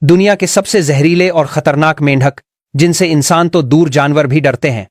दुनिया के सबसे जहरीले और खतरनाक मेंढक जिनसे इंसान तो दूर जानवर भी डरते हैं।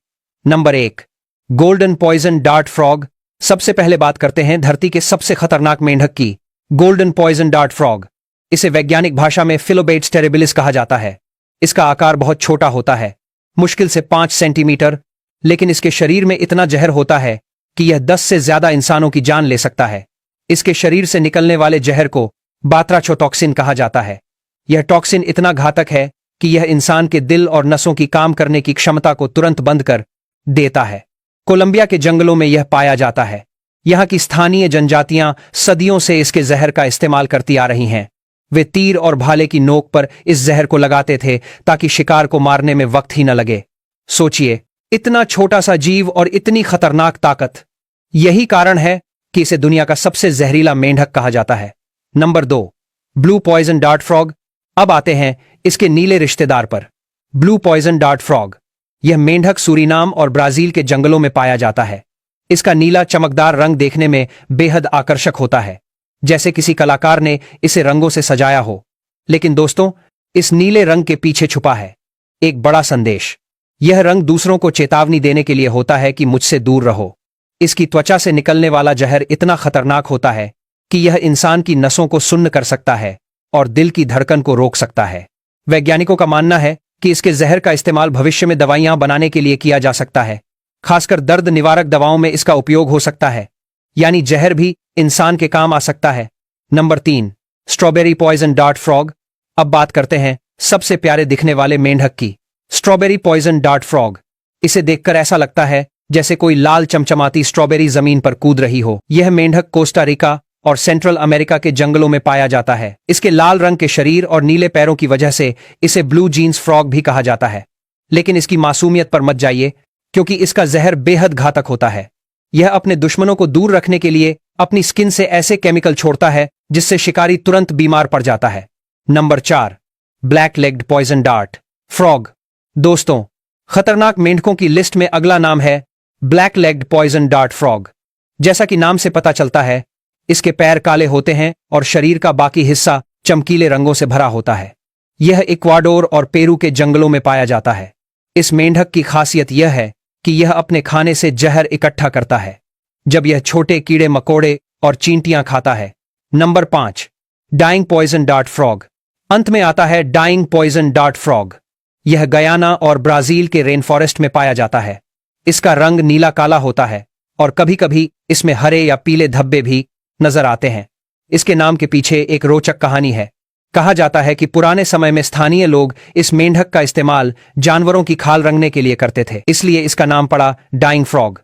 Number 1, golden poison dart frog. सबसे पहले बात करते हैं धरती के सबसे खतरनाक मेंढक की, गोल्डन पॉइजन डार्ट फ्रॉग। इसे वैज्ञानिक भाषा में फिलोबेट्स टेरिबिलिस कहा जाता है। इसका आकार बहुत छोटा होता है, मुश्किल से 5 सेंटीमीटर, लेकिन इसके शरीर में इतना जहर होता है कि यह 10 से ज्यादा इंसानों की जान ले सकता है। इसके शरीर से निकलने वाले जहर को बात्राचोटॉक्सिन कहा जाता है। यह टॉक्सिन इतना घातक है कि यह इंसान के दिल और नसों की काम करने की क्षमता को तुरंत बंद कर देता है। कोलंबिया के जंगलों में यह पाया जाता है। यहां की स्थानीय जनजातियां सदियों से इसके जहर का इस्तेमाल करती आ रही हैं। वे तीर और भाले की नोक पर इस जहर को लगाते थे ताकि शिकार को मारने में वक्त ही न लगे। सोचिए, इतना छोटा सा जीव और इतनी खतरनाक ताकत। यही कारण है कि इसे दुनिया का सबसे जहरीला मेंढक कहा जाता है। Number 2, blue poison dart frog. अब आते हैं इसके नीले रिश्तेदार पर, ब्लू पॉइजन डार्ट फ्रॉग। यह मेंढक सूरीनाम और ब्राजील के जंगलों में पाया जाता है। इसका नीला चमकदार रंग देखने में बेहद आकर्षक होता है, जैसे किसी कलाकार ने इसे रंगों से सजाया हो। लेकिन दोस्तों, इस नीले रंग के पीछे छुपा है एक बड़ा संदेश। यह रंग दूसरों को चेतावनी देने के लिए होता है कि मुझसे दूर रहो। इसकी त्वचा से निकलने वाला जहर इतना खतरनाक होता है कि यह इंसान की नसों को सुन्न कर सकता है और दिल की धड़कन को रोक सकता है। वैज्ञानिकों का मानना है कि इसके जहर का इस्तेमाल भविष्य में दवाइयां बनाने के लिए किया जा सकता है। खासकर दर्द निवारक दवाओं में इसका उपयोग हो सकता है, यानी जहर भी इंसान के काम आ सकता है। Number 3, strawberry poison dart frog. अब बात करते हैं सबसे प्यारे दिखने वाले मेंढक की, स्ट्रॉबेरी पॉइजन डार्ट फ्रॉग। इसे देखकर ऐसा लगता है जैसे कोई लाल चमचमाती स्ट्रॉबेरी जमीन पर कूद रही हो। यह मेंढक कोस्टा रिका और सेंट्रल अमेरिका के जंगलों में पाया जाता है। इसके लाल रंग के शरीर और नीले पैरों की वजह से इसे ब्लू जीन्स फ्रॉग भी कहा जाता है। लेकिन इसकी मासूमियत पर मत जाइए, क्योंकि इसका जहर बेहद घातक होता है। यह अपने दुश्मनों को दूर रखने के लिए अपनी स्किन से ऐसे केमिकल छोड़ता है जिससे शिकारी तुरंत बीमार पड़ जाता है। Number 4, black legged poison dart frog. दोस्तों, खतरनाक मेंढकों की लिस्ट में अगला नाम है black legged poison dart frog. जैसा कि नाम से पता चलता है, इसके पैर काले होते हैं और शरीर का बाकी हिस्सा चमकीले रंगों से भरा होता है। यह इक्वाडोर और पेरू के जंगलों में पाया जाता है। इस मेंढक की खासियत यह है कि यह अपने खाने से जहर इकट्ठा करता है जब यह छोटे कीड़े मकोड़े और चींटियां खाता है। Number 5, dyeing poison dart frog. अंत में आता है डाइंग पॉइजन डार्ट फ्रॉग। यह गयाना और ब्राजील के रेन फॉरेस्ट में पाया जाता है। इसका रंग नीला काला होता है और कभी कभी इसमें हरे या पीले धब्बे भी नजर आते हैं। इसके नाम के पीछे एक रोचक कहानी है। कहा जाता है कि पुराने समय में स्थानीय लोग इस मेंढक का इस्तेमाल जानवरों की खाल रंगने के लिए करते थे, इसलिए इसका नाम पड़ा डाइंग फ्रॉग।